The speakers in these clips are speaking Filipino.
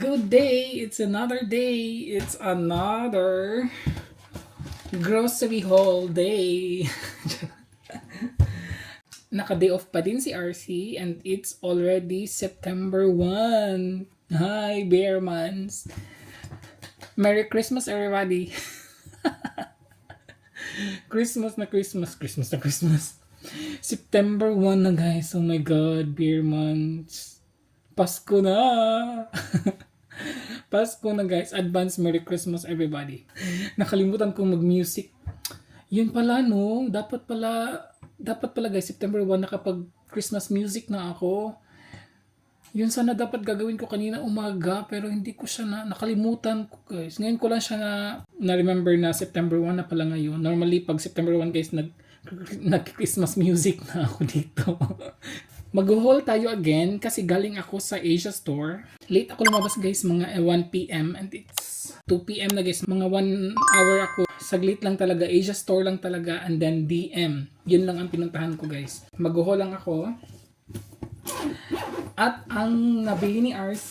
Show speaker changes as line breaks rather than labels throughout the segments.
Good day! It's another day! It's another grocery haul day! Naka-day off pa din si RC and it's already September 1. Hi, Bear Mans! Merry Christmas, everybody! Christmas na Christmas, Christmas na Christmas. September 1 na guys, oh my god, Bear Mans. Pasko na! Pasko na guys, advance Merry Christmas everybody. Nakalimutan kong mag-music. Yun pala no, dapat pala guys, September 1 nakapag Christmas music na ako. Yun sana dapat gagawin ko kanina umaga pero hindi ko siya nakalimutan ko guys. Ngayon ko lang siya na-remember na September 1 na pala ngayon. Normally pag September 1 guys nag-Christmas music na ako dito. Mag-haul tayo again kasi galing ako sa Asia store. Late ako lumabas guys, mga 1 p.m. and it's 2 p.m. na guys. Mga 1 hour ako. Saglit lang talaga, Asia store lang talaga and then DM. Yun lang ang pinuntahan ko guys. Mag-haul lang ako. At ang nabili ni RC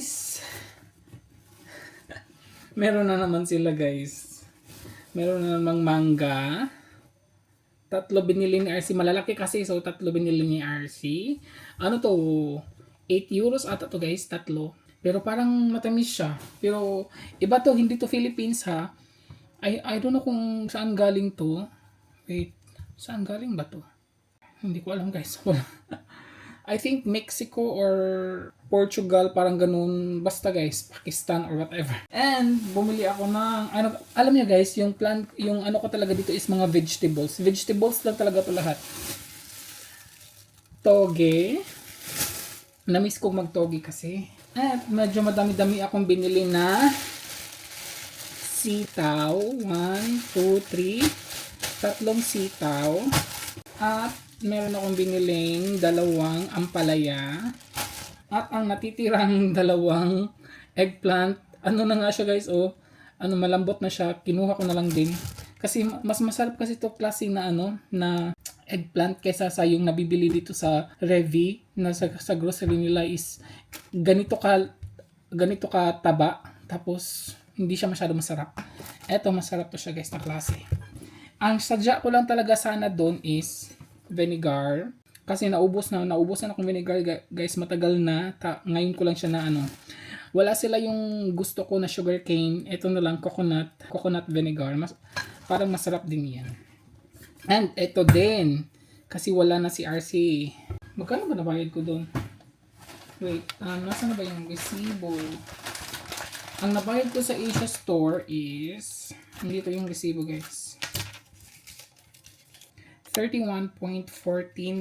is meron na naman sila guys. Meron na namang manga. 3 binili ni RC. Malalaki kasi, so 3 binili ni RC. Ano to? 8 euros ata to guys, 3. Pero parang matamis siya. Pero iba to, hindi to Philippines ha. I don't know kung saan galing to. Wait, saan galing ba to? Hindi ko alam guys. Wala. I think Mexico or Portugal, parang ganun. Basta guys, Pakistan or whatever. And bumili ako ng ano, alam niyo guys, yung ano ko talaga dito is mga vegetables. Vegetables lang talaga to lahat. Toge. Namiss ko mag-toge kasi. At medyo madami-dami akong binili na sitaw. 1, 2, 3. 3 sitaw. At meron akong biniling 2 ampalaya. At ang natitirang 2 eggplant, ano na nga siya guys, oh. Ano, malambot na siya. Kinuha ko na lang din. Kasi mas masarap kasi to klase na ano, na eggplant kaysa sa yung nabibili dito sa Revi na sa grocery nila is ganito ka taba. Tapos hindi siya masyado masarap. Eto, masarap to siya guys na klase. Ang sadya ko lang talaga sana doon is vinegar. Kasi naubos na akong vinegar guys, matagal na. Ngayon ko lang siya na ano. Wala sila yung gusto ko na sugar cane. Ito na lang coconut vinegar. Parang masarap din yan. And ito din. Kasi wala na si RC. Magkano ba nabayad ko doon? Wait, nasa na ba yung resibo? Ang nabayad ko sa Asia store is, dito yung resibo guys. 31.14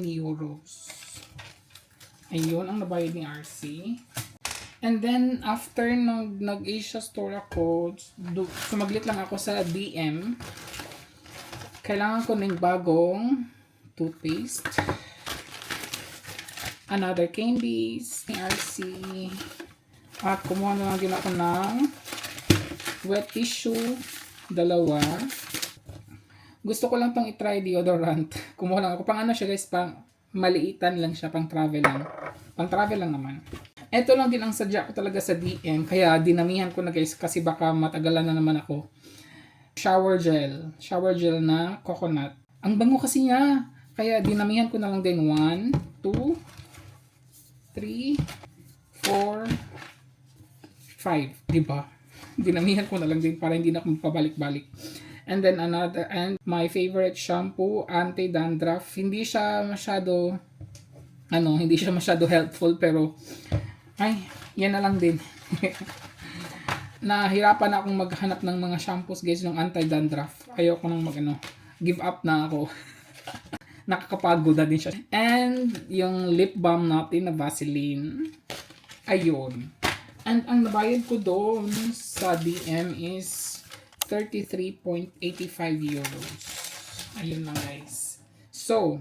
euros. Ayun ang nabayad ni RC. And then, after nag-Asia store ako, sumaglit lang ako sa DM. Kailangan ko ng bagong toothpaste. Another candies ni RC. At kumuha na lang din ako ng wet tissue. 2. Gusto ko lang tong i-try deodorant. Kumuha lang ako. Pang ano siya guys, pang maliitan lang siya, pang travel lang. Pang travel lang naman. Ito lang din ang sadya ko talaga sa DM. Kaya dinamihan ko na guys kasi baka matagalan na naman ako. Shower gel. Shower gel na coconut. Ang bango kasi niya. Kaya dinamihan ko na lang din 1, 2, 3, 4, 5. Diba? Dinamihan ko na lang din para hindi na ako pabalik-balik. And then and my favorite shampoo, anti-dandruff. Hindi siya masyado helpful pero ay, yan na lang din. Nahirapan akong maghanap ng mga shampoos guys ng anti-dandruff. Ayoko nang give up na ako. Nakakapagod na din siya. And yung lip balm natin na Vaseline. Ayun. And ang nabayad ko doon sa DM is 33.85 euros. Ayun na guys. So,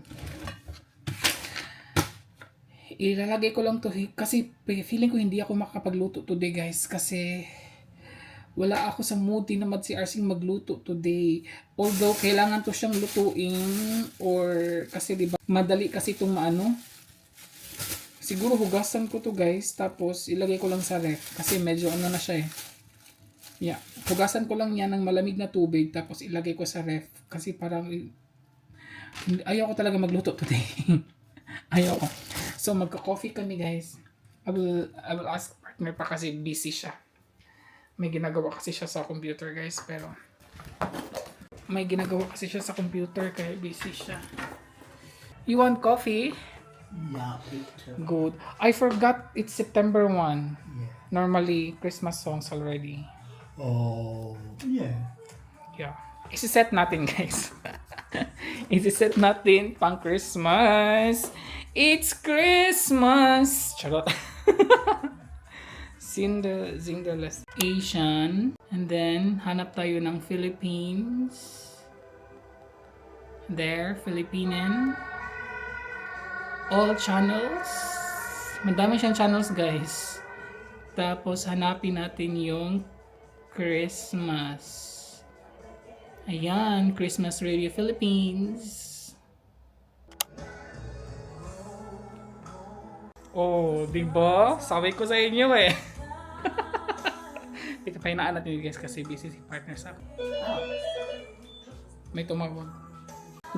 ilalagay ko lang to kasi feeling ko hindi ako makakapagluto today guys kasi wala ako sa mood din naman si RC magluto today. Although kailangan to siyang lutuin or kasi diba madali kasi itong Siguro hugasan ko to guys, tapos ilagay ko lang sa ref. Kasi medyo ano na siya eh. Yeah. Hugasan ko lang yan ng malamig na tubig, tapos ilagay ko sa ref. Kasi parang, ayaw ko talaga magluto today. Ayaw ko. So magka-coffee kami guys. I will ask partner pa kasi busy siya. May ginagawa kasi siya sa computer guys, pero may ginagawa kasi siya sa computer kaya busy siya. You want coffee?
Yeah, picture.
Good. I forgot it's September 1.
Yeah.
Normally, Christmas songs already.
Oh, yeah.
Yeah. Isi-set natin, guys. Isi-set natin pang Christmas. It's Christmas! Charot. Zinderless Asian. And then, hanap tayo ng Philippines. There, Philippinen. All channels. Madami siyang channels guys. Tapos hanapin natin yung Christmas. Ayan, Christmas Radio Philippines. Oh, diba? Sabi ko sa inyo eh. Ito pa hinaan natin guys kasi busy si partner sa akin. May tumawag.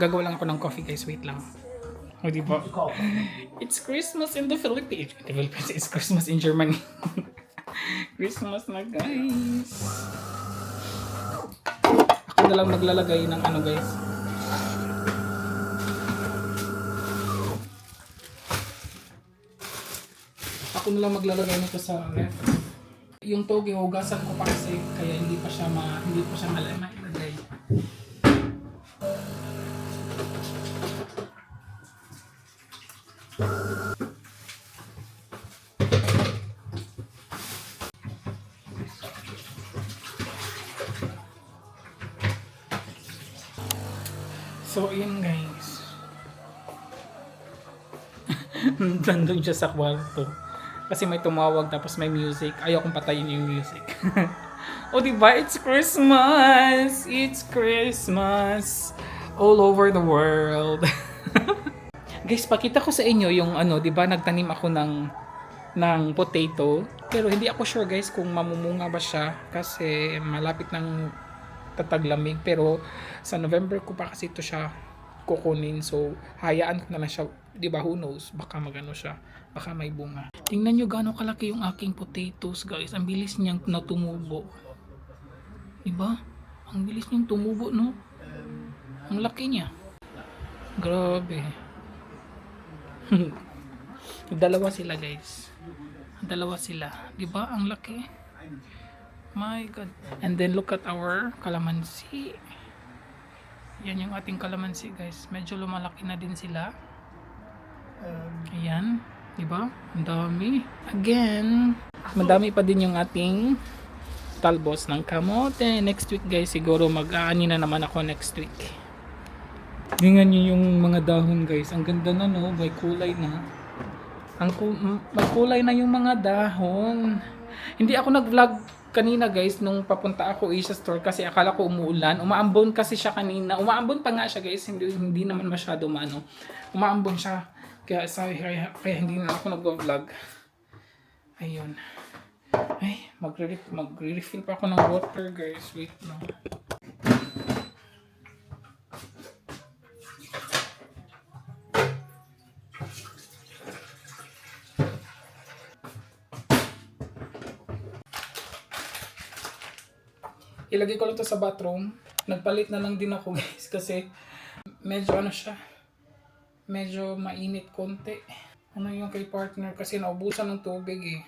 Gagawa lang ako ng coffee guys, wait lang. O diba? It's Christmas in the Philippines. It's Christmas in Germany. Christmas na guys. Ako na lang maglalagay ng ano guys. Ako na lang maglalagay nito sa ref. Yung toge hugasan ko pa kasi kaya hindi pa siya mailagay. So, yun guys. Nandun siya sa kwarto. Kasi may tumawag tapos may music. Ayaw kong patayin yung music. O diba? It's Christmas! It's Christmas! All over the world. Guys, pakita ko sa inyo yung ano, diba? Nagtanim ako ng potato. Pero hindi ako sure guys kung mamumunga ba siya. Kasi malapit ng tataglamig, pero sa November ko pa kasi ito siya kukunin, so hayaan ko na lang siya, di ba, who knows, baka magano siya, baka may bunga. Tingnan nyo gaano kalaki yung aking potatoes guys, ang bilis niyang natumubo, di ba, ang bilis niyang tumubo, no, ang laki niya, grabe. Dalawa sila guys, dalawa sila, di ba, ang laki. My God. And then look at our calamansi. Yan yung ating calamansi guys. Medyo lumalaki na din sila. Ayan. Diba? Ang dami. Again. Madami pa din yung ating talbos ng kamote. Next week guys, siguro mag-aani na naman ako next week. Tingnan nyo yung mga dahon guys. Ang ganda na no. May kulay na. May kulay na yung mga dahon. Hindi ako nag-vlog kanina guys nung papunta ako Asia Store kasi akala ko umuulan. Umaambon kasi siya kanina. Umaambon pa nga siya guys. Hindi naman masyado maano. Umaambon siya. Kaya hindi na ako nag-vlog. Ayun. Ay, magre-refill pa ako ng water guys. Wait lang. Ilagay ko lang to sa bathroom. Nagpalit na lang din ako guys kasi medyo ano siya. Medyo mainit konti. Ano yung kay partner kasi naubusan ng tubig eh.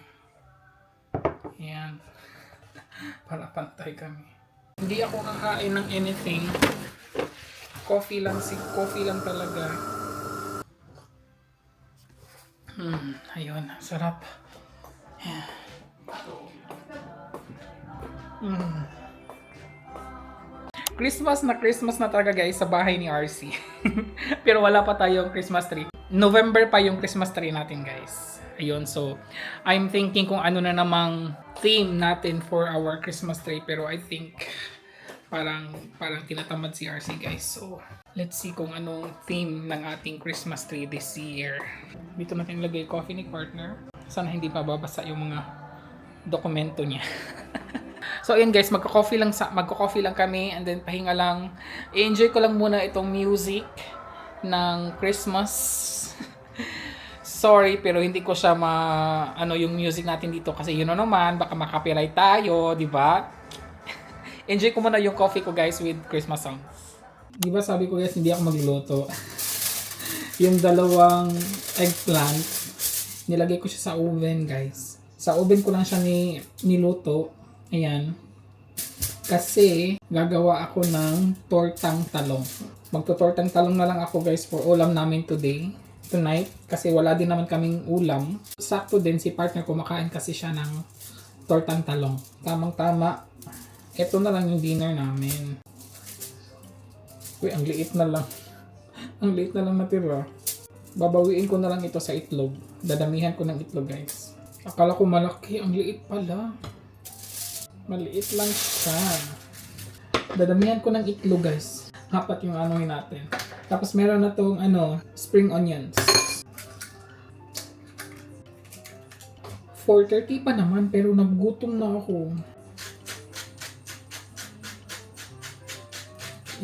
Ayan. Para pantay kami. Hindi ako kakain ng anything. Coffee lang talaga. Ayun, sarap. Yeah. Christmas na talaga guys sa bahay ni RC. Pero wala pa tayong Christmas tree. November pa yung Christmas tree natin guys. Ayun, so I'm thinking kung ano na namang theme natin for our Christmas tree. Pero I think parang tinatamad si RC guys. So, let's see kung anong theme ng ating Christmas tree this year. Dito natin ilagay coffee ni partner. Sana hindi mababasa yung mga dokumento niya. So, ayun guys, magko-coffee lang kami and then pahinga lang. I-enjoy ko lang muna itong music ng Christmas. Sorry, pero hindi ko siya yung music natin dito kasi yun naman, baka makapiright tayo, di ba? Enjoy ko muna yung coffee ko guys with Christmas songs. Di ba sabi ko guys, hindi ako magluluto. Yung dalawang eggplant, nilagay ko siya sa oven guys. Sa oven ko lang siya niluto. Ayan. Kasi gagawa ako ng tortang talong. Magto-tortang talong na lang ako guys for ulam namin tonight. Kasi wala din naman kaming ulam. Sakto din si partner kumakain kasi siya ng tortang talong. Tamang-tama. Ito na lang yung dinner namin. Uy, ang liit na lang. Ang liit na lang natira. Babawiin ko na lang ito sa itlog. Dadamihan ko ng itlog guys. Akala ko malaki. Ang liit pala. Maliit lang siya. Dadamihan ko ng itlog guys. Apat yung anuhin natin. Tapos meron na tong spring onions. 4:30 pa naman pero nagutom na ako.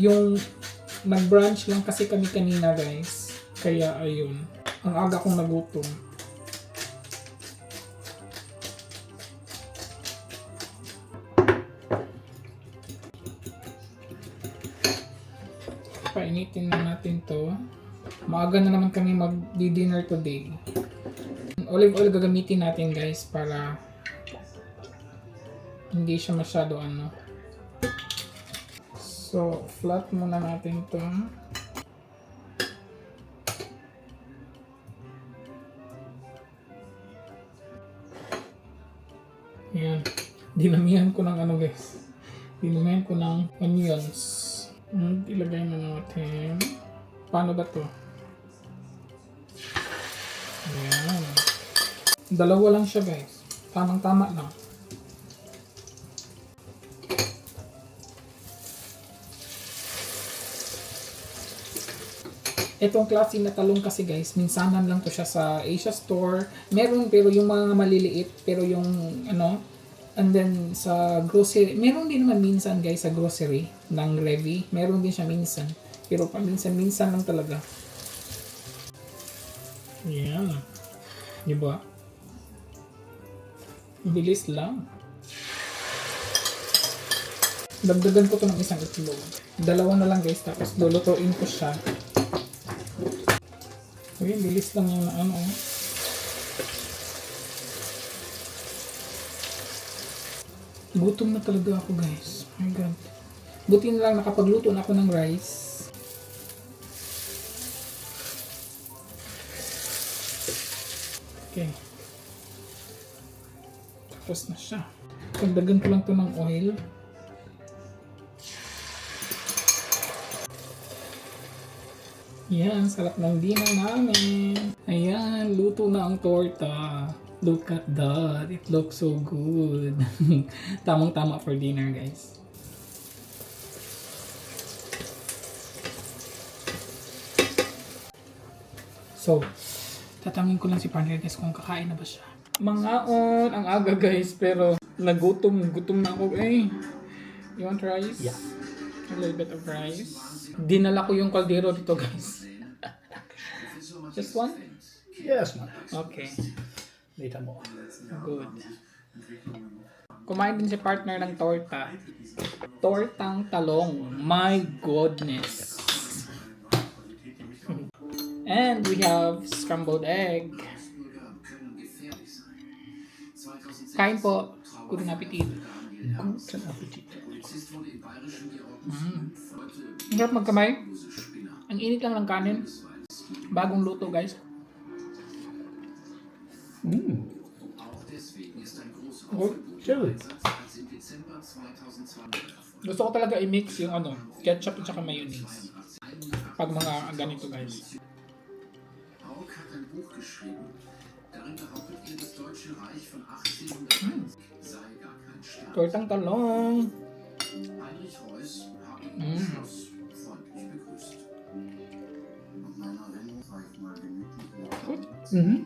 Yung nag-brunch lang kasi kami kanina guys. Kaya ayun. Ang aga kong nagutom. Painitin na natin to. Maaga na naman kami mag-dinner today. Olive oil gagamitin natin guys para hindi siya masyado So, flat muna natin to. Ayan. Dinamihan ko ng guys. Dinamihan ko ng onions. Ilagay na natin. Paano ba to? Ayan. Dalawa lang siya guys. Tamang-tama lang. Itong klase na talong kasi guys, minsanan lang to siya sa Asia store. Meron pero yung mga maliliit, pero yung and then sa grocery, meron din naman minsan guys sa grocery ng Revy. Meron din siya minsan. Pero paminsan-minsan lang talaga. Yeah. Diba? Bilis lang. Dagdagan ko to ng isang itlog. Dalawa na lang guys, tapos lulutuin ko siya. Uy, bilis lang yung Gutom na talaga ako guys. Oh my god. Buti na lang nakapagluto na ako ng rice. Okay. Tapos na siya. Pagdagan ko lang to ng oil. Yan, sarap ng dinner namin. Ayan, luto na ang torta. Look at that. It looks so good. Tamang-tama for dinner, guys. So, tatanungin ko lang si partner guys kung kakain na ba siya. Mangaon, ang aga guys, pero gutom na ako eh. You want rice?
Yeah.
A little bit of rice. Dinala ko yung kaldero dito guys. Just one?
Yes, man.
Okay.
Later more.
Good. Kumain din si partner ng torta. Tortang talong. My goodness. And we have scrambled egg. Kain po. Good appetit.
Guten Appetit.
Ang sarap magkamay. Ang init lang ng kanin. Bagong luto guys. Good.
Chili.
Gusto ko talaga i-mix yung ketchup at saka mayonnaise. Pag mga ganito guys. Tortang talong.
freundlich begrüßt. Nach meiner Erinnerung war ich mal gemütlich
Mhm.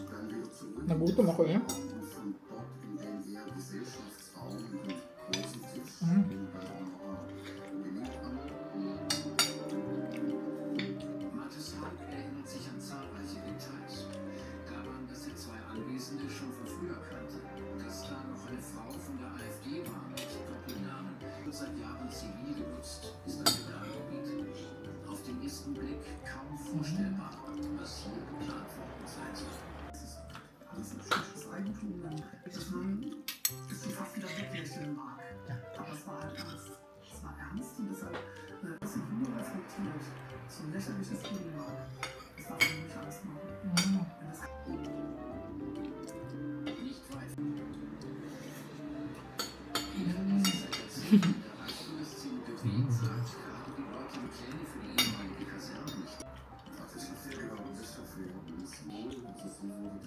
dann wieder zurück
Nagutom ako eh.
und von dort in den eher Gesellschaftsraum mit dem großen Tisch,
Mhm.
den wir dann auch noch belegt haben. Mattes Haug erinnert sich an zahlreiche Details. Daran, dass er zwei Anwesende schon von früher kannte. Dass da noch eine Frau von der AfD war mit Doppelnamen und seit Jahren zivil genutzt, ist ein Gedankengebiet. Auf den ersten Blick kaum vorstellbar, was hier geplant worden sein soll.
Alles ein schlichtes Eigentum, dass man es schon fast wieder weglächeln mag. Aber es war halt ernst. Es war ernst und deshalb ist es nur reflektiert. So lächerlich es klingen mag. Das darf man nicht Angst machen. Wenn das
Nicht weit.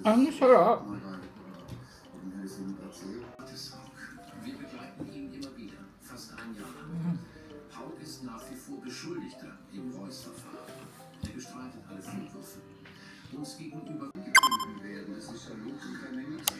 Ang sarap.
Wir begleiten ihn immer wieder, fast ein Jahr lang. Haug ist nach wie vor Beschuldigter im Reuss-Verfahren. Er bestreitet alle Vorwürfe. Uns gegenüber gefunden werden, es ist ja Logik, wenn nichts